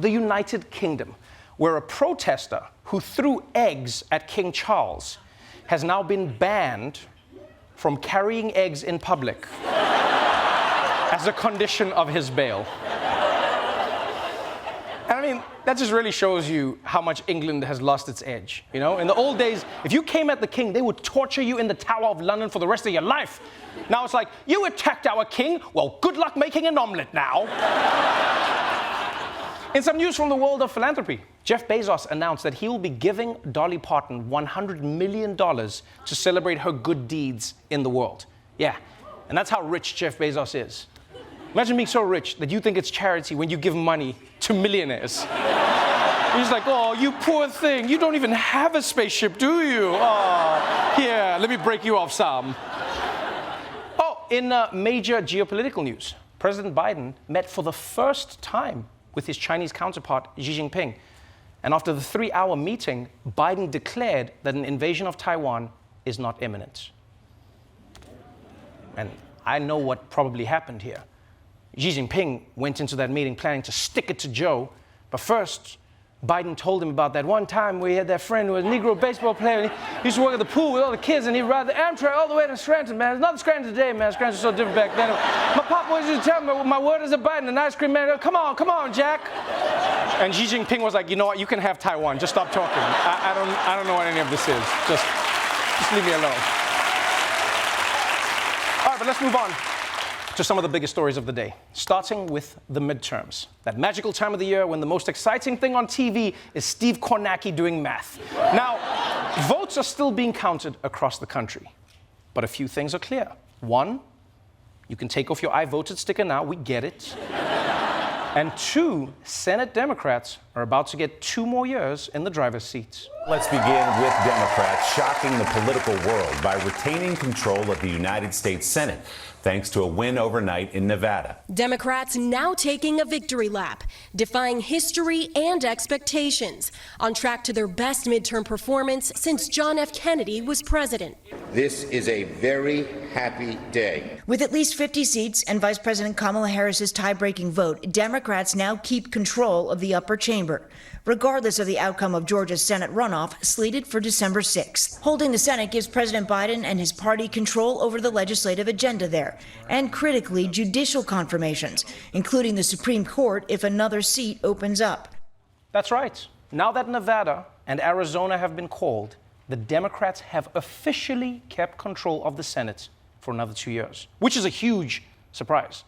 the United Kingdom, where a protester who threw eggs at King Charles has now been banned from carrying eggs in public as a condition of his bail. And I mean, that just really shows you how much England has lost its edge. You know, in the old days, if you came at the king, they would torture you in the Tower of London for the rest of your life. Now it's like, you attacked our king, well, good luck making an omelette now. In some news from the world of philanthropy, Jeff Bezos announced that he will be giving Dolly Parton $100 million to celebrate her good deeds in the world. Yeah, and that's how rich Jeff Bezos is. Imagine being so rich that you think it's charity when you give money to millionaires. He's like, oh, you poor thing. You don't even have a spaceship, do you? Oh, here, let me break you off some. Oh, in major geopolitical news, President Biden met for the first time with his Chinese counterpart, Xi Jinping. And after the 3-hour meeting, Biden declared that an invasion of Taiwan is not imminent. And I know what probably happened here. Xi Jinping went into that meeting planning to stick it to Joe, but first, Biden told him about that one time where he had that friend who was a Negro baseball player, and he used to work at the pool with all the kids, and he'd ride the Amtrak all the way to Scranton, man. It's not Scranton today, man. Scranton's so different back then. My pop always used to tell me, my word is a Biden, an ice cream man. Come on, Jack. And Xi Jinping was like, you know what, you can have Taiwan. Just stop talking. I don't know what any of this is. Just leave me alone. All right, but let's move on to some of the biggest stories of the day, starting with the midterms. That magical time of the year when the most exciting thing on TV is Steve Kornacki doing math. Now, votes are still being counted across the country, but a few things are clear. One, you can take off your I voted sticker now, we get it. And two, Senate Democrats are about to get 2 more years in the driver's seat. Let's begin with Democrats shocking the political world by retaining control of the United States Senate, thanks to a win overnight in Nevada. Democrats now taking a victory lap, defying history and expectations, on track to their best midterm performance since John F. Kennedy was president. This is a very happy day. With at least 50 seats and Vice President Kamala Harris's tie-breaking vote, Democrats now keep control of the upper chamber, regardless of the outcome of Georgia's Senate runoff slated for December 6th. Holding the Senate gives President Biden and his party control over the legislative agenda there, and critically, judicial confirmations, including the Supreme Court if another seat opens up. That's right. Now that Nevada and Arizona have been called, the Democrats have officially kept control of the Senate for another 2 years, which is a huge surprise.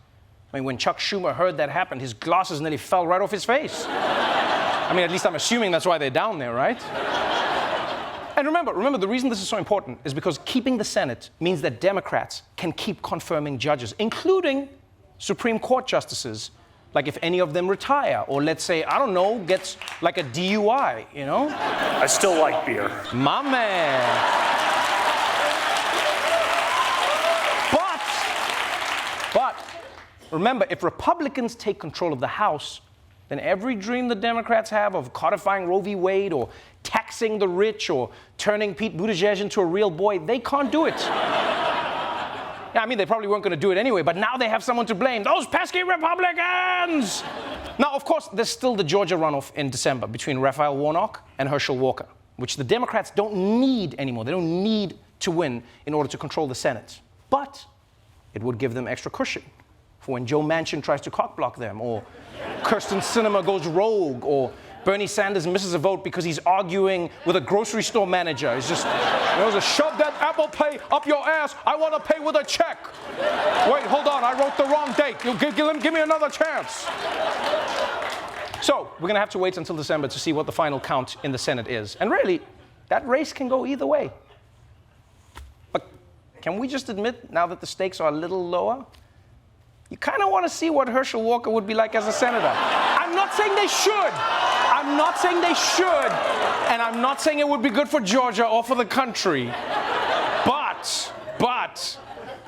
I mean, when Chuck Schumer heard that happen, his glasses nearly fell right off his face. I mean, at least I'm assuming that's why they're down there, right? And remember, the reason this is so important is because keeping the Senate means that Democrats can keep confirming judges, including Supreme Court justices, like if any of them retire, or let's say, I don't know, gets like a DUI, you know? I still like beer. My man. But remember, if Republicans take control of the House, then every dream the Democrats have of codifying Roe v. Wade or taxing the rich or turning Pete Buttigieg into a real boy, they can't do it. Yeah, I mean, they probably weren't going to do it anyway, but now they have someone to blame. Those pesky Republicans! Now, of course, there's still the Georgia runoff in December between Raphael Warnock and Herschel Walker, which the Democrats don't need anymore. They don't need to win in order to control the Senate. But it would give them extra cushion for when Joe Manchin tries to cockblock them, or Kirsten Sinema goes rogue, or Bernie Sanders misses a vote because he's arguing with a grocery store manager. He's just, just shove that Apple Pay up your ass. I want to pay with a check. Wait, hold on, I wrote the wrong date. Give me another chance. So we're going to have to wait until December to see what the final count in the Senate is. And really, that race can go either way. But can we just admit, now that the stakes are a little lower, you kind of want to see what Hershel Walker would be like as a senator. I'm not saying they should. I'm not saying they should. And I'm not saying it would be good for Georgia or for the country. But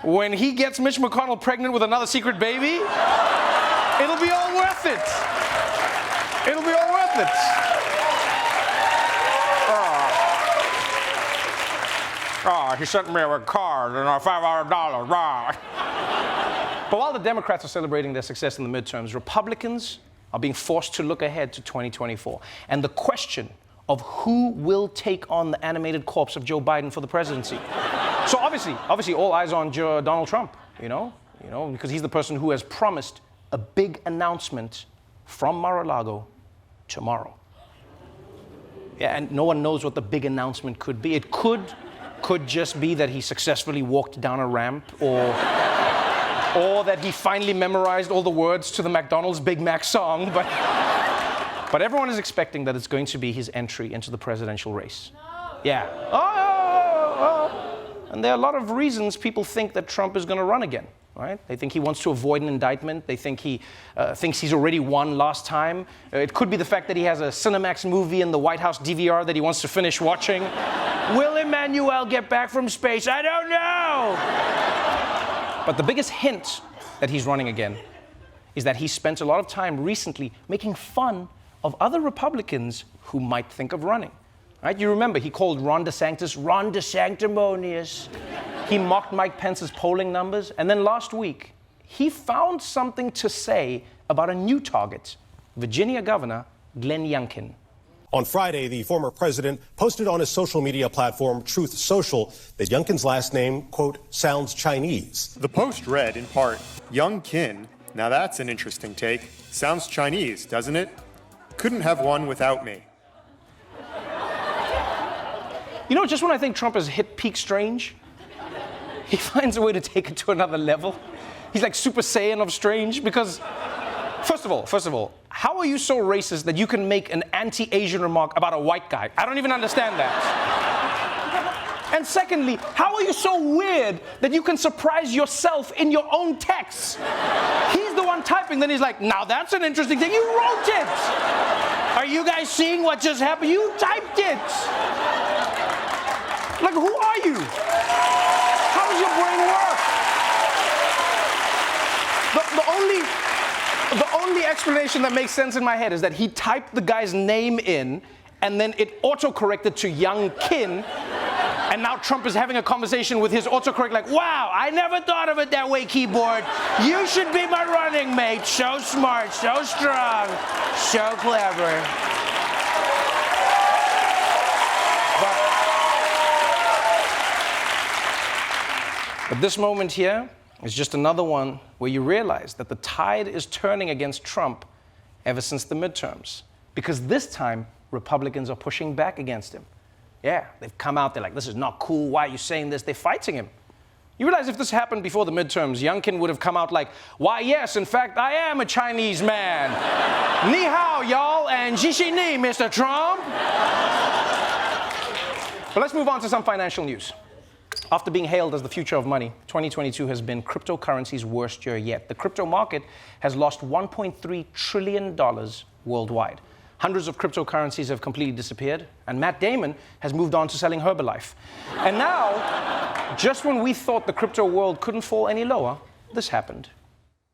when he gets Mitch McConnell pregnant with another secret baby, it'll be all worth it. It'll be all worth it. He sent me a card and $500. But while the Democrats are celebrating their success in the midterms, Republicans are being forced to look ahead to 2024. And the question of who will take on the animated corpse of Joe Biden for the presidency. So obviously, all eyes on Donald Trump, because he's the person who has promised a big announcement from Mar-a-Lago tomorrow. Yeah, and no one knows what the big announcement could be. It could just be that he successfully walked down a ramp, or that he finally memorized all the words to the McDonald's Big Mac song, but everyone is expecting that it's going to be his entry into the presidential race. No. Yeah. And there are a lot of reasons people think that Trump is going to run again, right? They think he wants to avoid an indictment. They think he thinks he's already won last time. It could be the fact that he has a Cinemax movie in the White House DVR that he wants to finish watching. Will Emmanuel get back from space? I don't know. But the biggest hint that he's running again is that he spent a lot of time recently making fun of other Republicans who might think of running. Right? You remember, he called Ron DeSantis Ron DeSanctimonious. He mocked Mike Pence's polling numbers. And then last week, he found something to say about a new target, Virginia Governor Glenn Youngkin. On Friday, the former president posted on his social media platform, Truth Social, that Youngkin's last name, quote, sounds Chinese. The post read, in part, Youngkin. Now that's an interesting take. Sounds Chinese, doesn't it? Couldn't have one without me. Just when I think Trump has hit peak strange, he finds a way to take it to another level. He's like Super Saiyan of strange, because first of all, how are you so racist that you can make an anti-Asian remark about a white guy? I don't even understand that. And secondly, how are you so weird that you can surprise yourself in your own texts? He's the one typing, then he's like, now that's an interesting thing. You wrote it. Are you guys seeing what just happened? You typed it. Like, who are you? How does your brain work? The only explanation that makes sense in my head is that he typed the guy's name in, and then it autocorrected to Youngkin, and now Trump is having a conversation with his autocorrect like, wow, I never thought of it that way, keyboard. You should be my running mate. So smart, so strong, so clever. But this moment here is just another one where you realize that the tide is turning against Trump ever since the midterms. Because this time, Republicans are pushing back against him. Yeah, they've come out, they're like, this is not cool, why are you saying this? They're fighting him. You realize if this happened before the midterms, Youngkin would have come out like, why yes, in fact, I am a Chinese man. Ni hao, y'all, and jishi ni, Mr. Trump. But let's move on to some financial news. After being hailed as the future of money, 2022 has been cryptocurrency's worst year yet. The crypto market has lost $1.3 trillion worldwide. Hundreds of cryptocurrencies have completely disappeared, and Matt Damon has moved on to selling Herbalife. And now, just when we thought the crypto world couldn't fall any lower, this happened.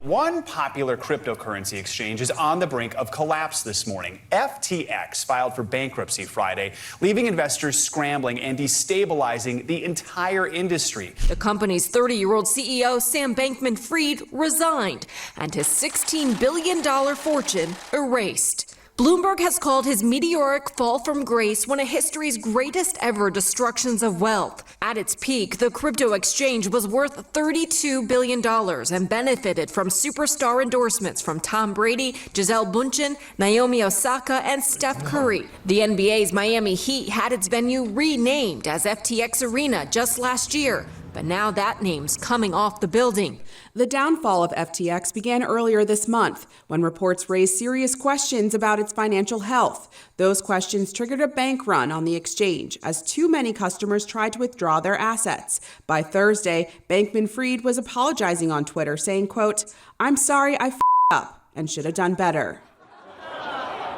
One popular cryptocurrency exchange is on the brink of collapse this morning. FTX filed for bankruptcy Friday, leaving investors scrambling and destabilizing the entire industry. The company's 30-year-old CEO, Sam Bankman-Fried, resigned, and his $16 billion fortune erased. Bloomberg has called his meteoric fall from grace one of history's greatest ever destructions of wealth. At its peak, the crypto exchange was worth $32 billion and benefited from superstar endorsements from Tom Brady, Gisele Bündchen, Naomi Osaka, and Steph Curry. The NBA's Miami Heat had its venue renamed as FTX Arena just last year, but now that name's coming off the building. The downfall of FTX began earlier this month when reports raised serious questions about its financial health. Those questions triggered a bank run on the exchange as too many customers tried to withdraw their assets. By Thursday, Bankman-Fried was apologizing on Twitter, saying, quote, "I'm sorry I f***ed up and should have done better."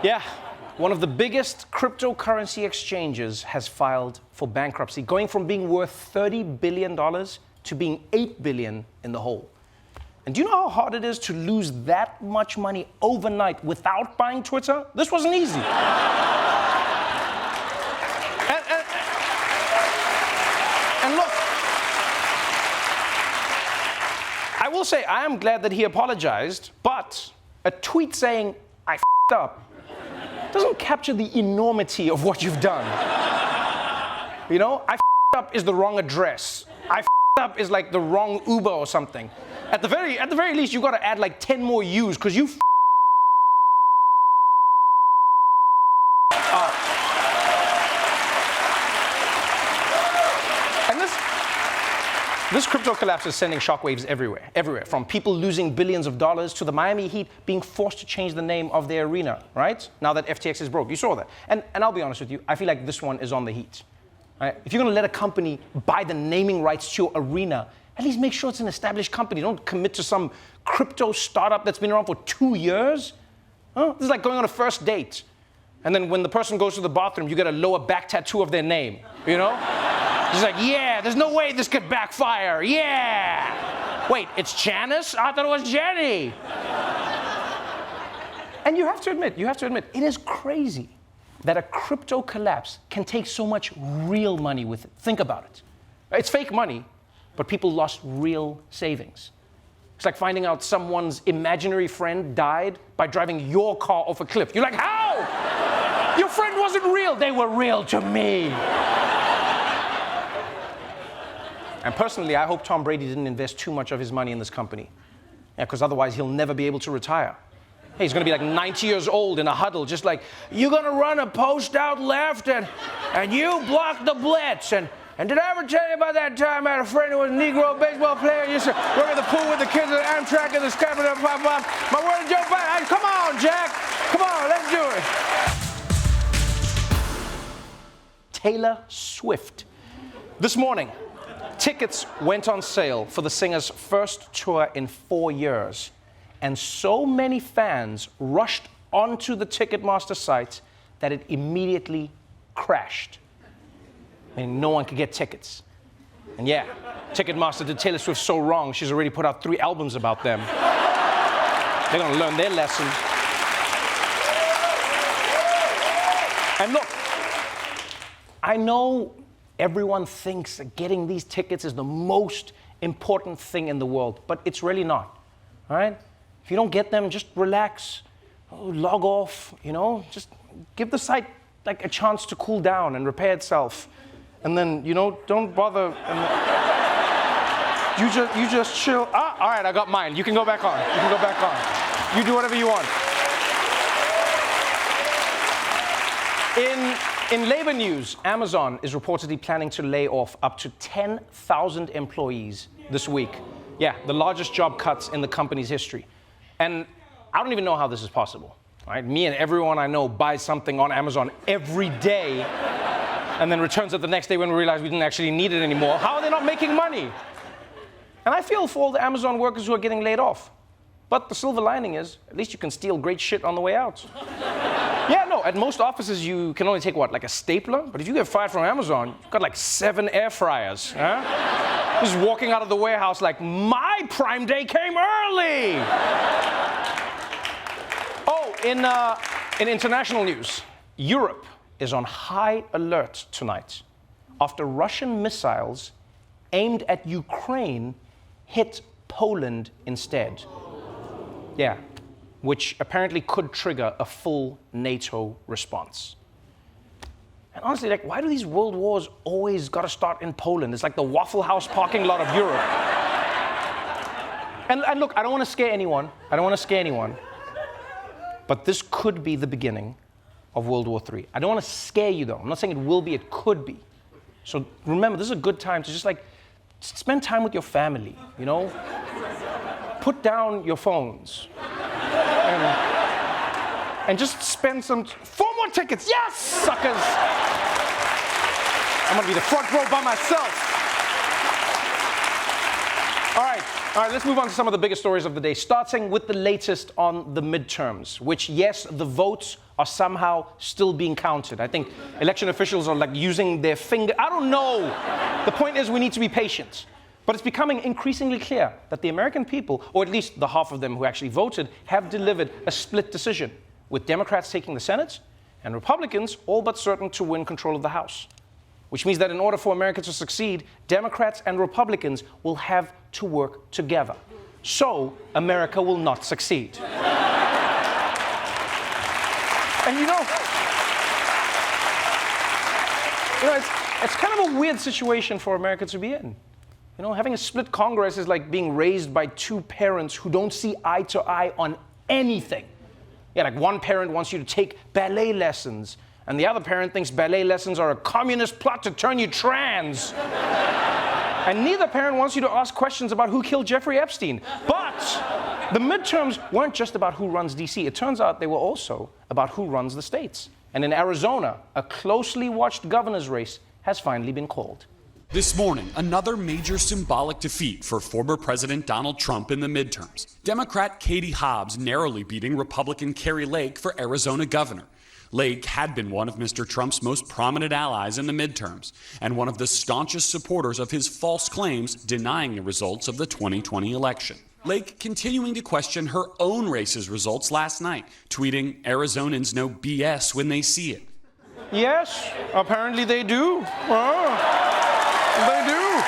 Yeah, one of the biggest cryptocurrency exchanges has filed for bankruptcy, going from being worth $30 billion to being $8 billion in the hole. And do you know how hard it is to lose that much money overnight without buying Twitter? This wasn't easy. And look, I will say I am glad that he apologized, but a tweet saying, I f***ed up, doesn't capture the enormity of what you've done. You know, I f***ed up is the wrong address. I f***ed up is like the wrong Uber or something. At the very least, you got to add like 10 more U's because you This crypto collapse is sending shockwaves everywhere, from people losing billions of dollars to the Miami Heat being forced to change the name of their arena, right? Now that FTX is broke. You saw that. And I'll be honest with you, I feel like this one is on the Heat. Right? If you're going to let a company buy the naming rights to your arena, at least make sure it's an established company. Don't commit to some crypto startup that's been around for 2 years. Huh? This is like going on a first date. And then when the person goes to the bathroom, you get a lower back tattoo of their name, you know? He's like, yeah, there's no way this could backfire. Yeah. Wait, it's Janice? I thought it was Jenny. And you have to admit, it is crazy that a crypto collapse can take so much real money with it. Think about it. It's fake money, but people lost real savings. It's like finding out someone's imaginary friend died by driving your car off a cliff. You're like, how? Your friend wasn't real. They were real to me. And personally, I hope Tom Brady didn't invest too much of his money in this company. Yeah, because otherwise he'll never be able to retire. Hey, he's going to be like 90 years old in a huddle, just like, you're going to run a post out left and you block the blitz. And did I ever tell you about that time I had a friend who was a Negro baseball player? Used to work at the pool with the kids at Amtrak and the Scrapper and pop up. My word, Joe Biden. Come on, Jack. Come on, let's do it. Taylor Swift. This morning, tickets went on sale for the singer's first tour in 4 years. And so many fans rushed onto the Ticketmaster site that it immediately crashed. I mean, no one could get tickets. And yeah, Ticketmaster did Taylor Swift so wrong, she's already put out 3 albums about them. They're gonna learn their lesson. And look, I know everyone thinks that getting these tickets is the most important thing in the world, but it's really not, all right? If you don't get them, just relax, log off, you know? Just give the site like a chance to cool down and repair itself. And then, you know, don't bother. You just chill. Ah, all right, I got mine. You can go back on. You can go back on. You do whatever you want. In labor news, Amazon is reportedly planning to lay off up to 10,000 employees this week. Yeah, the largest job cuts in the company's history. And I don't even know how this is possible. Right? Me and everyone I know buys something on Amazon every day and then returns it the next day when we realize we didn't actually need it anymore. How are they not making money? And I feel for all the Amazon workers who are getting laid off. But the silver lining is, at least you can steal great shit on the way out. Yeah, no, at most offices you can only take what, like a stapler? But if you get fired from Amazon, you've got like 7 air fryers. Huh? Just walking out of the warehouse like, my Prime Day came early! Oh, in international news, Europe is on high alert tonight after Russian missiles aimed at Ukraine hit Poland instead. Yeah, which apparently could trigger a full NATO response. And honestly, like, why do these world wars always got to start in Poland? It's like the Waffle House parking lot of Europe. And look, I don't want to scare anyone. But this could be the beginning of World War III. I don't want to scare you, though. I'm not saying it will be, it could be. So remember, this is a good time to just spend time with your family, you know? Put down your phones. And just spend 4 more tickets. Yes, suckers! I'm gonna be the front row by myself. All right, let's move on to some of the biggest stories of the day, starting with the latest on the midterms, which, yes, the votes are somehow still being counted. I think election officials are like using their finger. I don't know. The point is we need to be patient. But it's becoming increasingly clear that the American people, or at least the half of them who actually voted, have delivered a split decision, with Democrats taking the Senate and Republicans all but certain to win control of the House. Which means that in order for America to succeed, Democrats and Republicans will have to work together. So America will not succeed. And it's kind of a weird situation for America to be in. You know, having a split Congress is like being raised by two parents who don't see eye to eye on anything. Yeah, like one parent wants you to take ballet lessons, and the other parent thinks ballet lessons are a communist plot to turn you trans. And neither parent wants you to ask questions about who killed Jeffrey Epstein. But the midterms weren't just about who runs D.C. It turns out they were also about who runs the states. And in Arizona, a closely watched governor's race has finally been called. This morning, another major symbolic defeat for former President Donald Trump in the midterms. Democrat Katie Hobbs narrowly beating Republican Kari Lake for Arizona governor. Lake had been one of Mr. Trump's most prominent allies in the midterms and one of the staunchest supporters of his false claims denying the results of the 2020 election. Lake continuing to question her own race's results last night, tweeting, "Arizonans know BS when they see it." Yes, apparently they do. They do.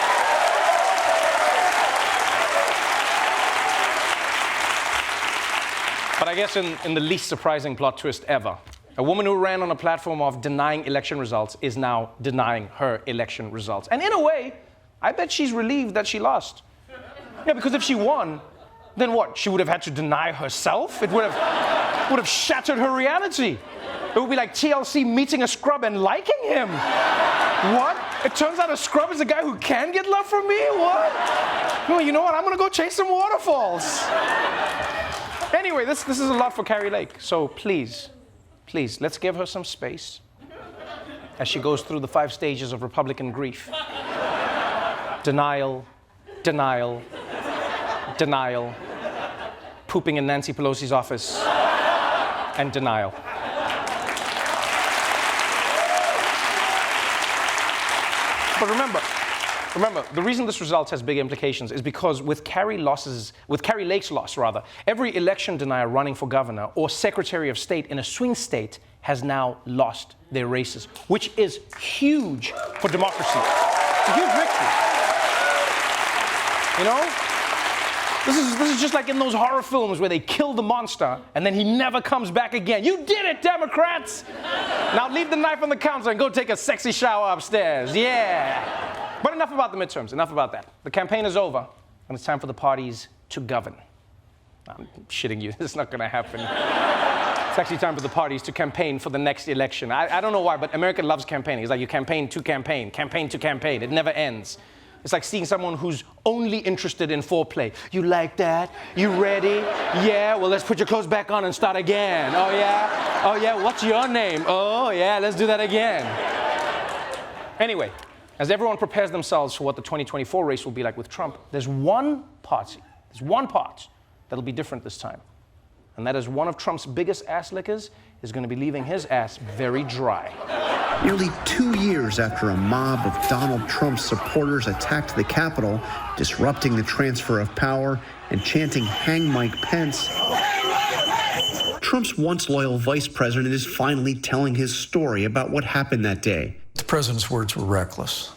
But I guess in the least surprising plot twist ever, a woman who ran on a platform of denying election results is now denying her election results. And in a way, I bet she's relieved that she lost. Yeah, because if she won, then what? She would have had to deny herself? It would have shattered her reality. It would be like TLC meeting a scrub and liking him. What? It turns out a scrub is a guy who can get love from me? What? Well, you know what? I'm gonna go chase some waterfalls. Anyway, this is a lot for Kari Lake. So please, let's give her some space as she goes through the 5 stages of Republican grief. Denial, denial, denial, pooping in Nancy Pelosi's office, and denial. But remember, the reason this result has big implications is because with Kari Lake's loss, every election denier running for governor or secretary of state in a swing state has now lost their races, which is huge for democracy. It's a huge victory. You know? This is just like in those horror films where they kill the monster and then he never comes back again. You did it, Democrats! Now leave the knife on the counter and go take a sexy shower upstairs. Yeah. But enough about the midterms, enough about that. The campaign is over and it's time for the parties to govern. I'm shitting you, this is not gonna happen. It's actually time for the parties to campaign for the next election. I don't know why, but America loves campaigning. It's like you campaign to campaign, campaign to campaign. It never ends. It's like seeing someone who's only interested in foreplay. You like that? You ready? Yeah, well, let's put your clothes back on and start again. Oh, yeah? Oh, yeah, what's your name? Oh, yeah, let's do that again. Anyway, as everyone prepares themselves for what the 2024 race will be like with Trump, there's one part that'll be different this time. And that is one of Trump's biggest ass lickers is going to be leaving his ass very dry. Nearly 2 years after a mob of Donald Trump's supporters attacked the Capitol, disrupting the transfer of power and chanting "Hang Mike Pence," Trump's once loyal vice president is finally telling his story about what happened that day. The president's words were reckless,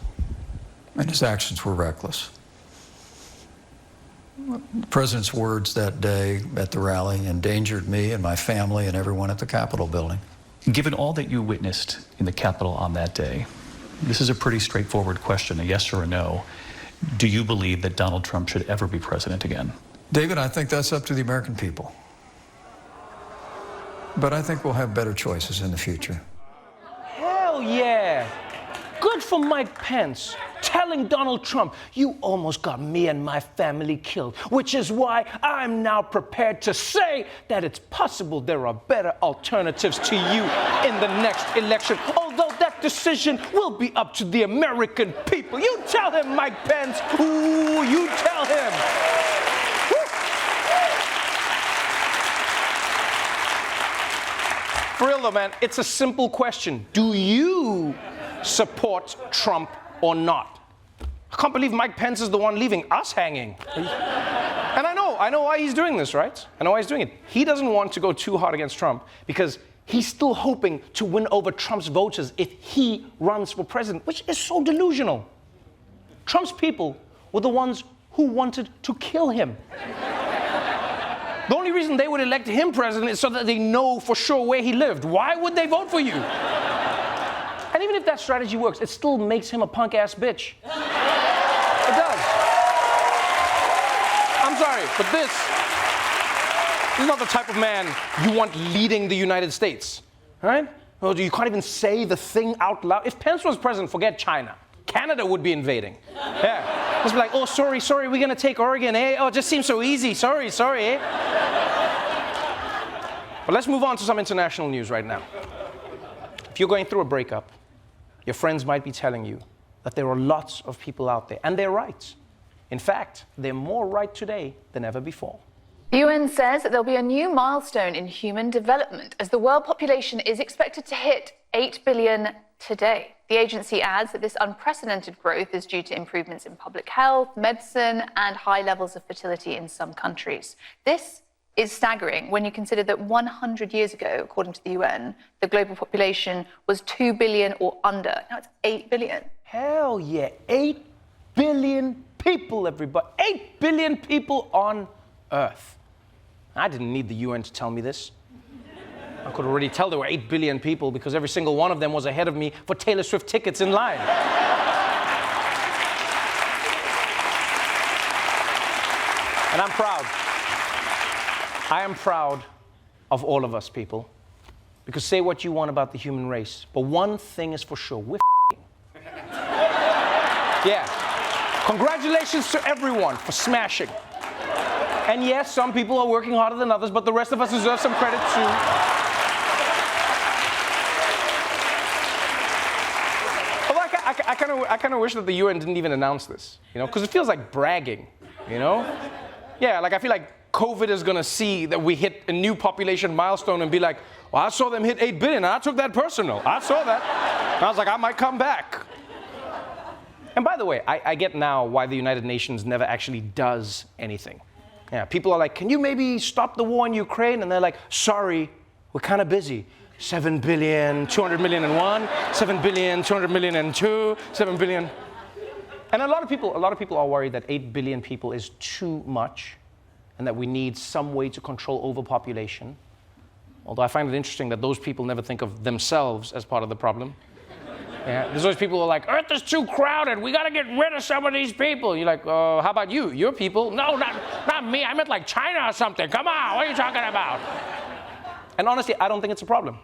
and his actions were reckless. The president's words that day at the rally endangered me and my family and everyone at the Capitol building. Given all that you witnessed in the Capitol on that day, this is a pretty straightforward question, a yes or a no. Do you believe that Donald Trump should ever be president again? David, I think that's up to the American people. But I think we'll have better choices in the future. Hell yeah! Good for Mike Pence, telling Donald Trump, you almost got me and my family killed, which is why I'm now prepared to say that it's possible there are better alternatives to you in the next election, although that decision will be up to the American people. You tell him, Mike Pence. Ooh, you tell him. Woo. For real though, man, it's a simple question. Do you support Trump or not? I can't believe Mike Pence is the one leaving us hanging. And I know why he's doing this, right? I know why he's doing it. He doesn't want to go too hard against Trump because he's still hoping to win over Trump's voters if he runs for president, which is so delusional. Trump's people were the ones who wanted to kill him. The only reason they would elect him president is so that they know for sure where he lived. Why would they vote for you? And even if that strategy works, it still makes him a punk-ass bitch. It does. I'm sorry, but this is not the type of man you want leading the United States, right? Well, you can't even say the thing out loud. If Pence was president, forget China. Canada would be invading. Yeah. Just be like, oh, sorry, we're gonna take Oregon, eh? Oh, it just seems so easy. Sorry, eh? But let's move on to some international news right now. If you're going through a breakup, your friends might be telling you that there are lots of people out there, and they're right. In fact, they're more right today than ever before. The UN says that there'll be a new milestone in human development as the world population is expected to hit 8 billion today. The agency adds that this unprecedented growth is due to improvements in public health, medicine, and high levels of fertility in some countries. This is staggering when you consider that 100 years ago, according to the UN, the global population was 2 billion or under. Now it's 8 billion. Hell yeah, 8 billion people, everybody. 8 billion people on Earth. I didn't need the UN to tell me this. I could already tell there were 8 billion people because every single one of them was ahead of me for Taylor Swift tickets in line. And I'm proud. I am proud of all of us, people. Because say what you want about the human race, but one thing is for sure, we're Yeah. Congratulations to everyone for smashing. And yes, some people are working harder than others, but the rest of us deserve some credit too. I kind of wish that the UN didn't even announce this, you know, because it feels like bragging, you know? Yeah, like I feel like COVID is going to see that we hit a new population milestone and be like, well, I saw them hit 8 billion, and I took that personal. I saw that. And I was like, I might come back. And by the way, I get now why the United Nations never actually does anything. Yeah, people are like, can you maybe stop the war in Ukraine? And they're like, sorry, we're kind of busy. 7 billion, 200 million in one, 7 billion, 200 million in two, 7 billion. And a lot of people are worried that 8 billion people is too much and that we need some way to control overpopulation. Although I find it interesting that those people never think of themselves as part of the problem. Yeah, there's always people who are like, Earth is too crowded, we gotta get rid of some of these people. You're like, how about you? Your people? No, not me, I meant like China or something. Come on, what are you talking about? And honestly, I don't think it's a problem.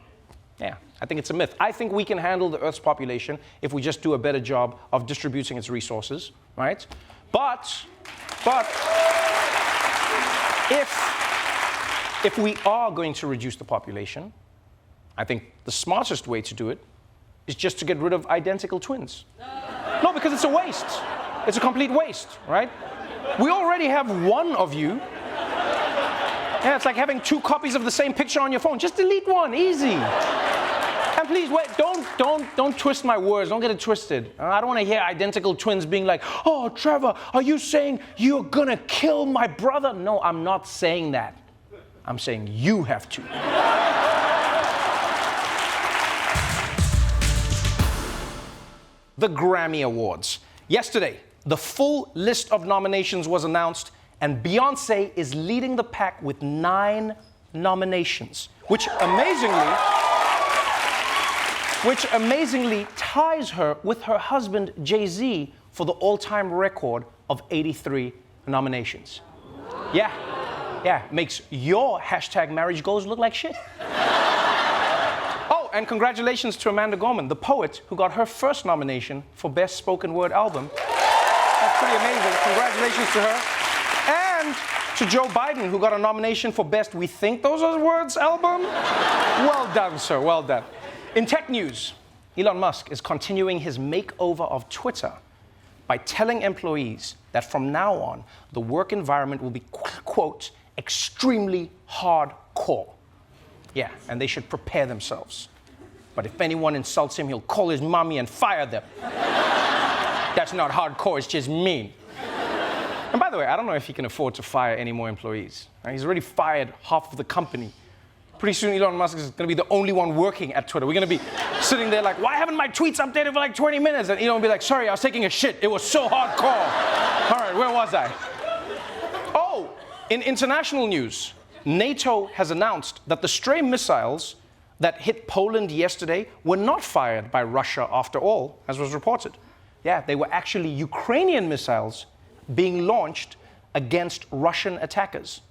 Yeah, I think it's a myth. I think we can handle the Earth's population if we just do a better job of distributing its resources, right? But if we are going to reduce the population, I think the smartest way to do it is just to get rid of identical twins. No, because it's a waste. It's a complete waste, right? We already have one of you. Yeah, it's like having 2 copies of the same picture on your phone. Just delete one, easy. And please, wait, don't twist my words. Don't get it twisted. I don't want to hear identical twins being like, oh, Trevor, are you saying you're gonna kill my brother? No, I'm not saying that. I'm saying you have to. The Grammy Awards. Yesterday, the full list of nominations was announced, and Beyoncé is leading the pack with 9 nominations, which amazingly ties her with her husband, Jay-Z, for the all-time record of 83 nominations. Yeah, makes your #marriage goals look like shit. Oh, and congratulations to Amanda Gorman, the poet who got her first nomination for Best Spoken Word Album. That's pretty amazing. Congratulations to her. And to Joe Biden, who got a nomination for Best We Think Those Are Words Album. Well done, sir, well done. In tech news, Elon Musk is continuing his makeover of Twitter by telling employees that from now on, the work environment will be, quote, extremely hardcore. Yeah, and they should prepare themselves. But if anyone insults him, he'll call his mommy and fire them. That's not hardcore, it's just mean. And by the way, I don't know if he can afford to fire any more employees. He's already fired half of the company. Pretty soon, Elon Musk is going to be the only one working at Twitter. We're going to be sitting there like, why haven't my tweets updated for like 20 minutes? And Elon will be like, sorry, I was taking a shit. It was so hardcore. All right, where was I? Oh, in international news, NATO has announced that the stray missiles that hit Poland yesterday were not fired by Russia after all, as was reported. Yeah, they were actually Ukrainian missiles being launched against Russian attackers.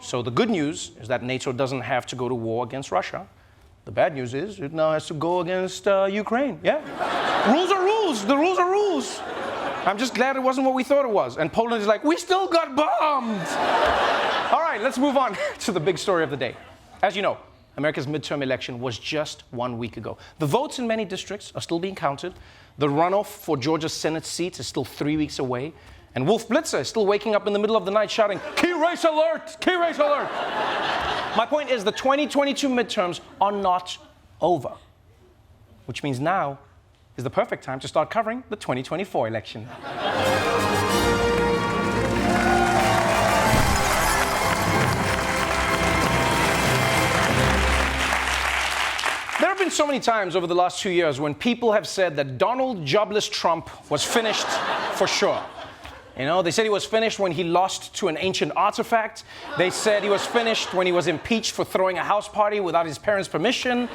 So the good news is that NATO doesn't have to go to war against Russia. The bad news is it now has to go against Ukraine. Yeah. Rules are rules. The rules are rules. I'm just glad it wasn't what we thought it was. And Poland is like, we still got bombed. All right, let's move on to the big story of the day. As you know, America's midterm election was just 1 week ago. The votes in many districts are still being counted. The runoff for Georgia's Senate seat is still 3 weeks away. And Wolf Blitzer is still waking up in the middle of the night shouting, key race alert, key race alert. My point is the 2022 midterms are not over, which means now is the perfect time to start covering the 2024 election. There have been so many times over the last 2 years when people have said that Donald Jobless Trump was finished for sure. You know, they said he was finished when he lost to an ancient artifact. They said he was finished when he was impeached for throwing a house party without his parents' permission.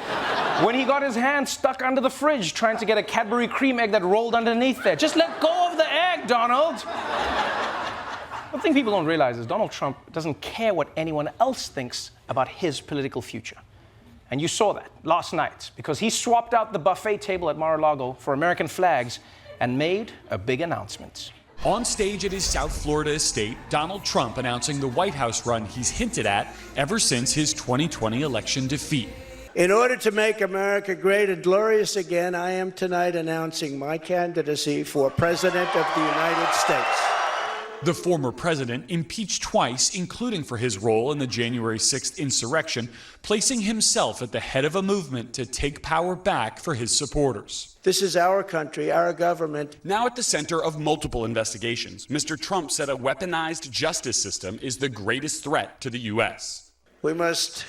When he got his hand stuck under the fridge trying to get a Cadbury cream egg that rolled underneath there. Just let go of the egg, Donald. One thing people don't realize is Donald Trump doesn't care what anyone else thinks about his political future. And you saw that last night because he swapped out the buffet table at Mar-a-Lago for American flags and made a big announcement. On stage at his South Florida estate, Donald Trump announcing the White House run he's hinted at ever since his 2020 election defeat. In order to make America great and glorious again, I am tonight announcing my candidacy for President of the United States. The former president impeached twice, including for his role in the January 6th insurrection, placing himself at the head of a movement to take power back for his supporters. This is our country, our government. Now at the center of multiple investigations, Mr. Trump said a weaponized justice system is the greatest threat to the U.S. We must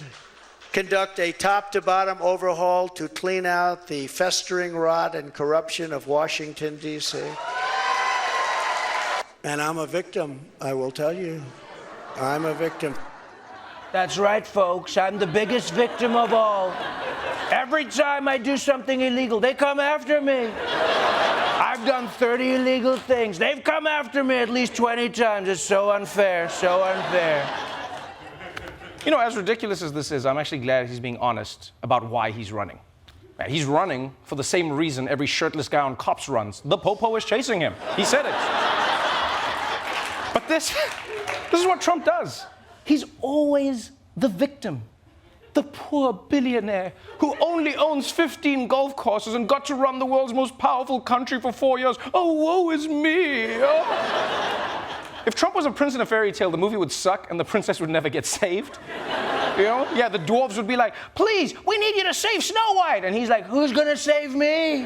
conduct a top-to-bottom overhaul to clean out the festering rot and corruption of Washington, D.C. And I'm a victim, I will tell you. I'm a victim. That's right, folks. I'm the biggest victim of all. Every time I do something illegal, they come after me. I've done 30 illegal things. They've come after me at least 20 times. It's so unfair, so unfair. You know, as ridiculous as this is, I'm actually glad he's being honest about why he's running. He's running for the same reason every shirtless guy on Cops runs. The popo is chasing him. He said it. But this is what Trump does. He's always the victim. The poor billionaire who only owns 15 golf courses and got to run the world's most powerful country for 4 years. Oh, woe is me. Oh. If Trump was a prince in a fairy tale, the movie would suck and the princess would never get saved. You know? Yeah, the dwarves would be like, please, we need you to save Snow White. And he's like, who's gonna save me?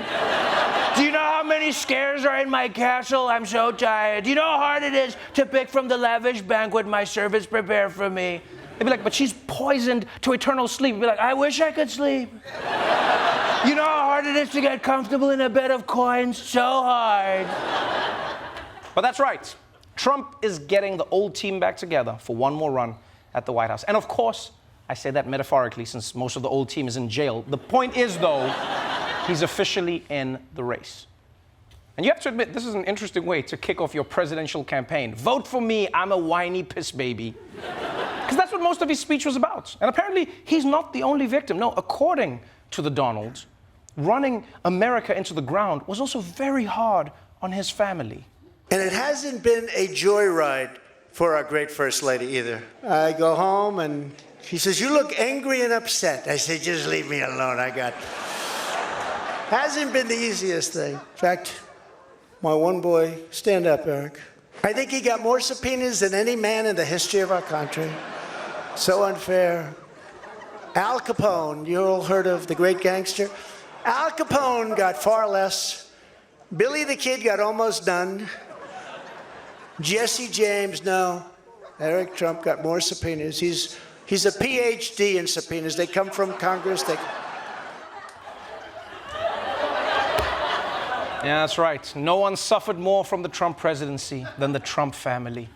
Do you know how many scares are in my castle? I'm so tired. Do you know how hard it is to pick from the lavish banquet my servants prepare for me? They'd be like, but she's poisoned to eternal sleep. He'd be like, I wish I could sleep. You know how hard it is to get comfortable in a bed of coins? So hard. But that's right. Trump is getting the old team back together for one more run at the White House. And of course, I say that metaphorically since most of the old team is in jail. The point is, though, he's officially in the race. And you have to admit, this is an interesting way to kick off your presidential campaign. Vote for me, I'm a whiny piss baby. Because that's what most of his speech was about. And apparently, he's not the only victim. No, according to the Donald, running America into the ground was also very hard on his family. And it hasn't been a joyride for our great First Lady either. I go home and she says, you look angry and upset. I say, just leave me alone, Hasn't been the easiest thing. In fact, my one boy, stand up, Eric. I think he got more subpoenas than any man in the history of our country. So unfair. Al Capone, you all heard of the great gangster? Al Capone got far less. Billy the Kid got almost none. Jesse James, no. Eric Trump got more subpoenas. He's a PhD in subpoenas. They come from Congress. Yeah, that's right. No one suffered more from the Trump presidency than the Trump family.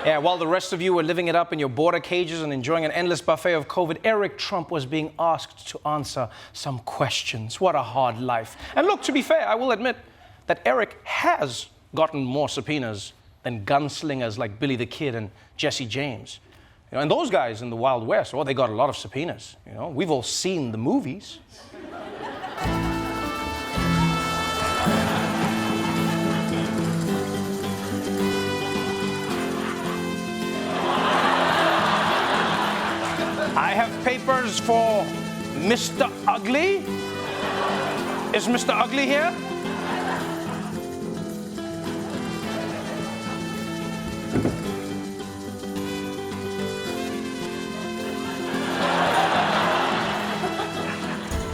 Yeah, while the rest of you were living it up in your border cages and enjoying an endless buffet of COVID, Eric Trump was being asked to answer some questions. What a hard life. And look, to be fair, I will admit that Eric has gotten more subpoenas than gunslingers like Billy the Kid and Jesse James. You know, and those guys in the Wild West, well, they got a lot of subpoenas. You know, we've all seen the movies. I have papers for Mr. Ugly. Is Mr. Ugly here?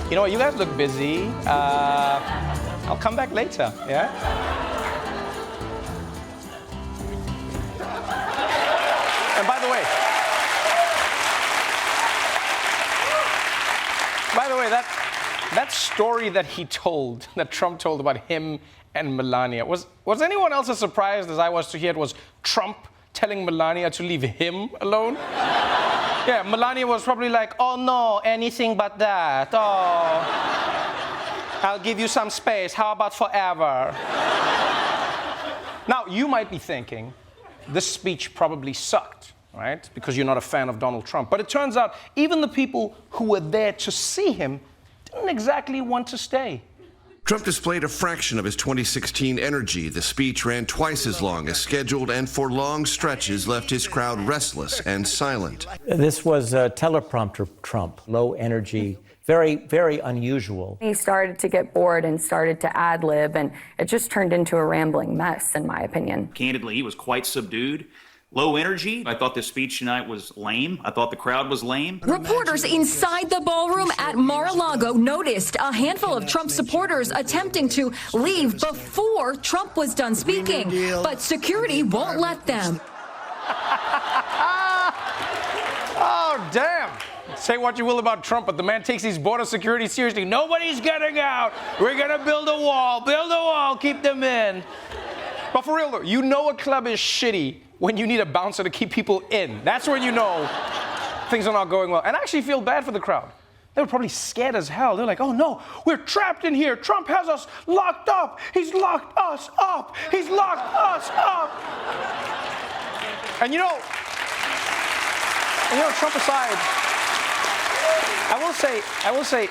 You know what, you guys look busy. I'll come back later, yeah? And by the way, that story that he told, that Trump told about him and Melania, was anyone else as surprised as I was to hear it was Trump telling Melania to leave him alone? Yeah, Melania was probably like, oh no, anything but that. Oh, I'll give you some space. How about forever? Now, you might be thinking, this speech probably sucked, right? Because you're not a fan of Donald Trump. But it turns out even the people who were there to see him didn't exactly want to stay. Trump displayed a fraction of his 2016 energy. The speech ran twice as long as scheduled and for long stretches left his crowd restless and silent. This was a teleprompter Trump, low energy, very, very unusual. He started to get bored and started to ad-lib, and it just turned into a rambling mess, in my opinion. Candidly, he was quite subdued. Low energy. I thought the speech tonight was lame. I thought the crowd was lame. Reporters inside the ballroom at Mar-a-Lago noticed a handful of Trump supporters attempting to leave before Trump was done speaking, but security won't let them. Oh, damn. Say what you will about Trump, but the man takes his border security seriously. Nobody's getting out. We're going to build a wall, keep them in. But for real though, you know a club is shitty when you need a bouncer to keep people in. That's when you know things are not going well. And I actually feel bad for the crowd. They were probably scared as hell. They're like, oh no, we're trapped in here. Trump has us locked up. He's locked us up. He's locked us up. And you know, Trump aside, I will say,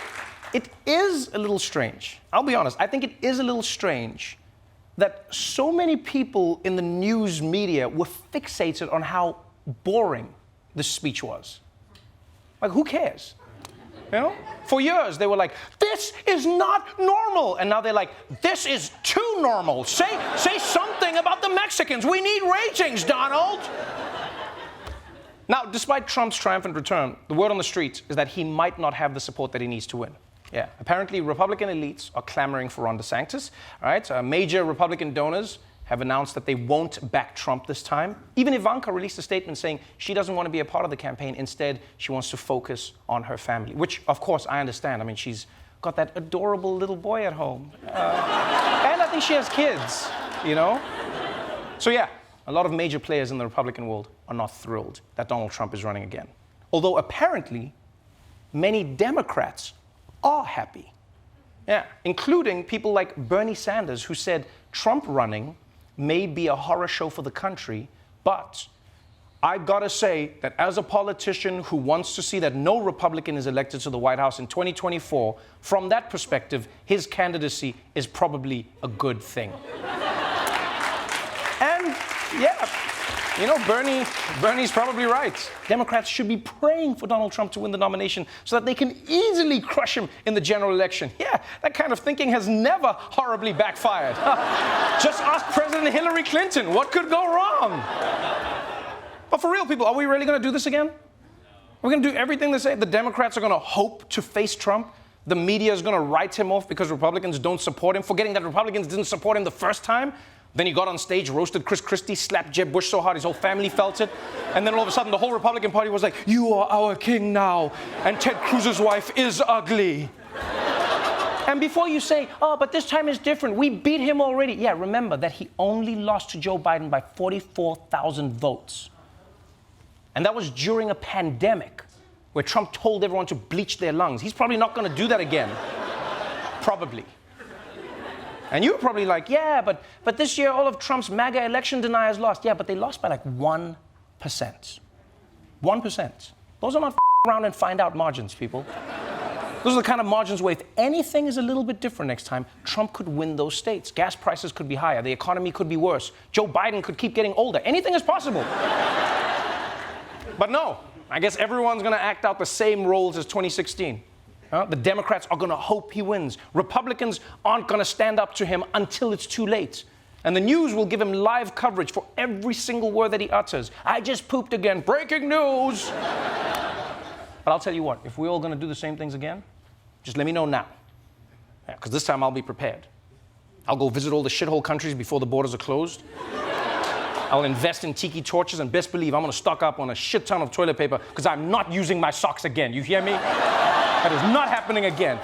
it is a little strange. I'll be honest, I think it is a little strange that so many people in the news media were fixated on how boring this speech was. Like, who cares? You know? For years, they were like, this is not normal. And now they're like, this is too normal. Say something about the Mexicans. We need ratings, Donald. Now, despite Trump's triumphant return, the word on the street is that he might not have the support that he needs to win. Yeah, apparently Republican elites are clamoring for Ron DeSantis. All right, major Republican donors have announced that they won't back Trump this time. Even Ivanka released a statement saying she doesn't want to be a part of the campaign. Instead, she wants to focus on her family, which, of course, I understand. I mean, she's got that adorable little boy at home. And I think she has kids, you know? So yeah, a lot of major players in the Republican world are not thrilled that Donald Trump is running again. Although apparently, many Democrats are happy. Yeah, including people like Bernie Sanders, who said Trump running may be a horror show for the country, but I gotta say that as a politician who wants to see that no Republican is elected to the White House in 2024, from that perspective, his candidacy is probably a good thing. And yeah, you know, Bernie's probably right. Democrats should be praying for Donald Trump to win the nomination so that they can easily crush him in the general election. Yeah, that kind of thinking has never horribly backfired. Just ask President Hillary Clinton, what could go wrong? But for real, people, are we really going to do this again? Are we going to do everything they say? The Democrats are going to hope to face Trump. The media is going to write him off because Republicans don't support him, forgetting that Republicans didn't support him the first time. Then he got on stage, roasted Chris Christie, slapped Jeb Bush so hard his whole family felt it. And then all of a sudden, the whole Republican Party was like, you are our king now. And Ted Cruz's wife is ugly. And before you say, oh, but this time is different, we beat him already. Yeah, remember that he only lost to Joe Biden by 44,000 votes. And that was during a pandemic where Trump told everyone to bleach their lungs. He's probably not going to do that again. Probably. And you were probably like, yeah, but this year all of Trump's MAGA election deniers lost. Yeah, but they lost by like 1%. 1%. Those are not around and find out margins, people. Those are the kind of margins where if anything is a little bit different next time, Trump could win those states. Gas prices could be higher. The economy could be worse. Joe Biden could keep getting older. Anything is possible. But no, I guess everyone's going to act out the same roles as 2016. The Democrats are going to hope he wins. Republicans aren't going to stand up to him until it's too late. And the news will give him live coverage for every single word that he utters. I just pooped again. Breaking news. But I'll tell you what, if we're all going to do the same things again, just let me know now. Because this time I'll be prepared. I'll go visit all the shithole countries before the borders are closed. I'll invest in tiki torches, and best believe I'm going to stock up on a shit ton of toilet paper because I'm not using my socks again. You hear me? That is not happening again.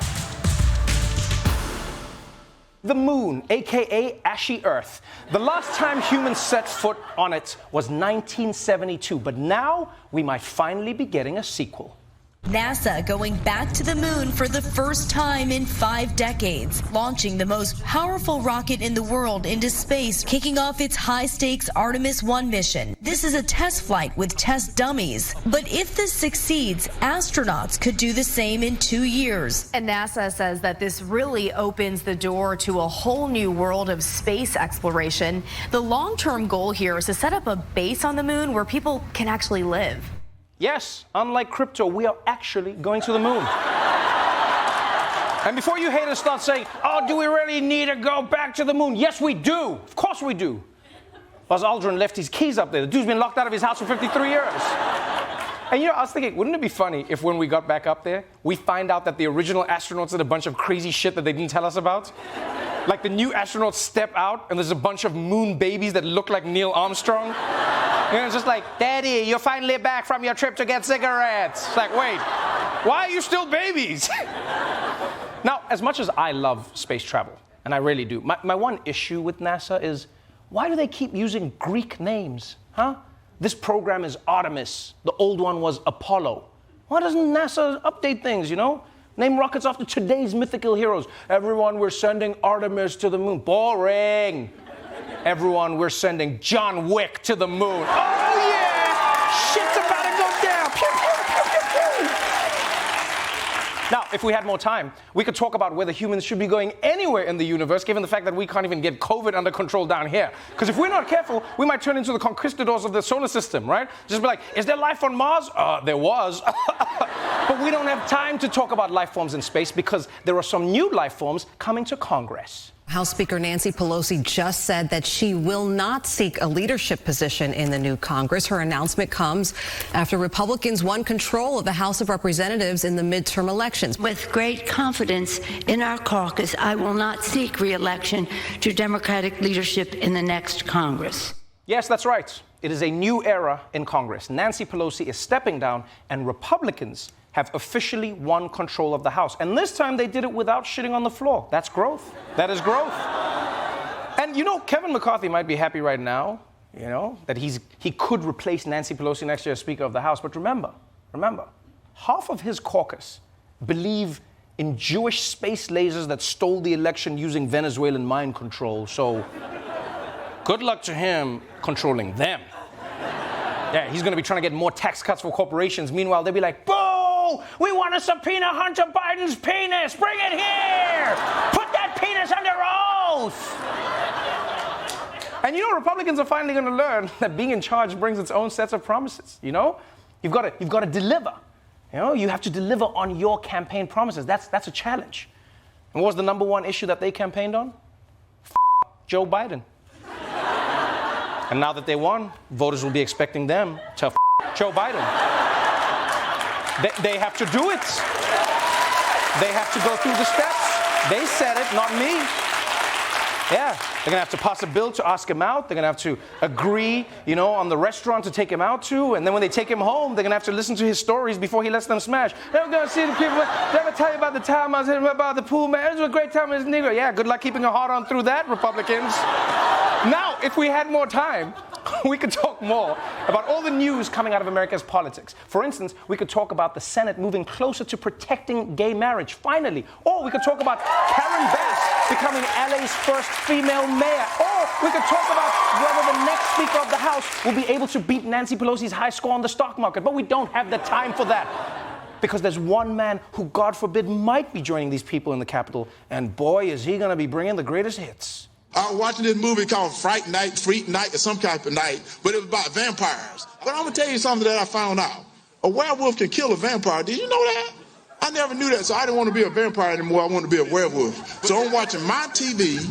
The moon, aka ashy Earth. The last time humans set foot on it was 1972, but now we might finally be getting a sequel. NASA going back to the moon for the first time in 5 decades, launching the most powerful rocket in the world into space, kicking off its high-stakes Artemis 1 mission. This is a test flight with test dummies. But if this succeeds, astronauts could do the same in 2 years. And NASA says that this really opens the door to a whole new world of space exploration. The long-term goal here is to set up a base on the moon where people can actually live. Yes, unlike crypto, we are actually going to the moon. And before you haters start saying, oh, do we really need to go back to the moon? Yes, we do. Of course we do. Buzz Aldrin left his keys up there. The dude's been locked out of his house for 53 years. And I was thinking, wouldn't it be funny if when we got back up there, we find out that the original astronauts did a bunch of crazy shit that they didn't tell us about? Like the new astronauts step out and there's a bunch of moon babies that look like Neil Armstrong. It's just like, Daddy, you're finally back from your trip to get cigarettes. It's like, wait, why are you still babies? Now, as much as I love space travel, and I really do, my one issue with NASA is, why do they keep using Greek names, huh? This program is Artemis. The old one was Apollo. Why doesn't NASA update things, Name rockets after today's mythical heroes. Everyone, we're sending Artemis to the moon. Boring. Everyone, we're sending John Wick to the moon. Oh, yeah! Shit's about to go down. Pew, pew, pew, pew, pew. Now, if we had more time, we could talk about whether humans should be going anywhere in the universe, given the fact that we can't even get COVID under control down here. Because if we're not careful, we might turn into the conquistadors of the solar system, right? Just be like, is there life on Mars? There was. But we don't have time to talk about life forms in space because there are some new life forms coming to Congress. House Speaker Nancy Pelosi just said that she will not seek a leadership position in the new Congress. Her announcement comes after Republicans won control of the House of Representatives in the midterm elections. With great confidence in our caucus, I will not seek re-election to Democratic leadership in the next Congress. Yes, that's right. It is a new era in Congress. Nancy Pelosi is stepping down, and Republicans have officially won control of the House. And this time they did it without shitting on the floor. That's growth. That is growth. And Kevin McCarthy might be happy right now, that he could replace Nancy Pelosi next year as Speaker of the House. But remember, half of his caucus believe in Jewish space lasers that stole the election using Venezuelan mind control. So good luck to him controlling them. Yeah, he's going to be trying to get more tax cuts for corporations. Meanwhile, they'll be like, boo! We want to subpoena Hunter Biden's penis! Bring it here! Put that penis under oath! And Republicans are finally going to learn that being in charge brings its own sets of promises, You've got to deliver. You have to deliver on your campaign promises. That's a challenge. And what was the number one issue that they campaigned on? Joe Biden. And now that they won, voters will be expecting them to Joe Biden. They have to do it. They have to go through the steps. They said it, not me. Yeah, they're gonna have to pass a bill to ask him out. They're gonna have to agree, on the restaurant to take him out to. And then when they take him home, they're gonna have to listen to his stories before he lets them smash. They're gonna see the people. Did I ever tell you about the time I was hitting about the pool, man? It was a great time as a Negro. Yeah, good luck keeping a heart on through that, Republicans. Now, if we had more time, we could talk more about all the news coming out of America's politics. For instance, we could talk about the Senate moving closer to protecting gay marriage, finally. Or we could talk about Karen Bass becoming LA's first female mayor. Or we could talk about whether the next Speaker of the House will be able to beat Nancy Pelosi's high score on the stock market. But we don't have the time for that. Because there's one man who, God forbid, might be joining these people in the Capitol. And boy, is he going to be bringing the greatest hits. I was watching this movie called Freak Night, or some type of night, but it was about vampires. But I'm going to tell you something that I found out. A werewolf can kill a vampire. Did you know that? I never knew that, so I didn't want to be a vampire anymore. I wanted to be a werewolf. So I'm watching my TV.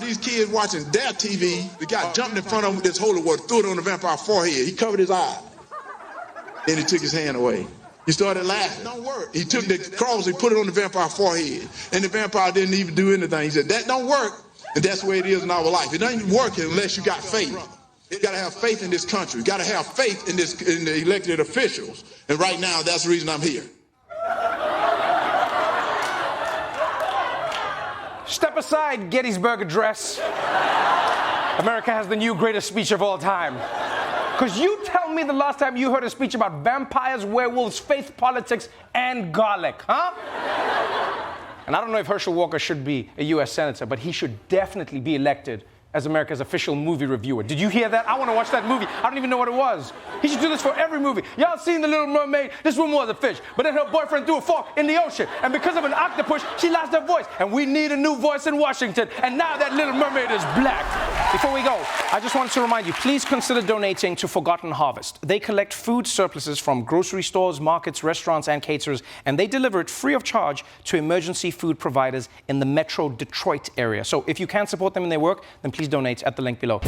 These kids watching their TV. The guy jumped in front of him with this holy water, threw it on the vampire's forehead. He covered his eye. Then he took his hand away. He started laughing. Don't work. He took the cross, he put it on the vampire's forehead. And the vampire didn't even do anything. He said, that don't work. And that's the way it is in our life. It doesn't work unless you got faith. You got to have faith in this country. You got to have faith in the elected officials. And right now, that's the reason I'm here. Step aside, Gettysburg Address. America has the new greatest speech of all time. Because you tell me the last time you heard a speech about vampires, werewolves, faith, politics, and garlic, huh? And I don't know if Hershel Walker should be a U.S. Senator, but he should definitely be elected as America's official movie reviewer. Did you hear that? I want to watch that movie. I don't even know what it was. He should do this for every movie. Y'all seen The Little Mermaid? This woman was a fish, but then her boyfriend threw a fork in the ocean. And because of an octopus, she lost her voice. And we need a new voice in Washington. And now that Little Mermaid is black. Before we go, I just wanted to remind you, please consider donating to Forgotten Harvest. They collect food surpluses from grocery stores, markets, restaurants, and caterers, and they deliver it free of charge to emergency food providers in the Metro Detroit area. So if you can support them in their work, then please donate at the link below.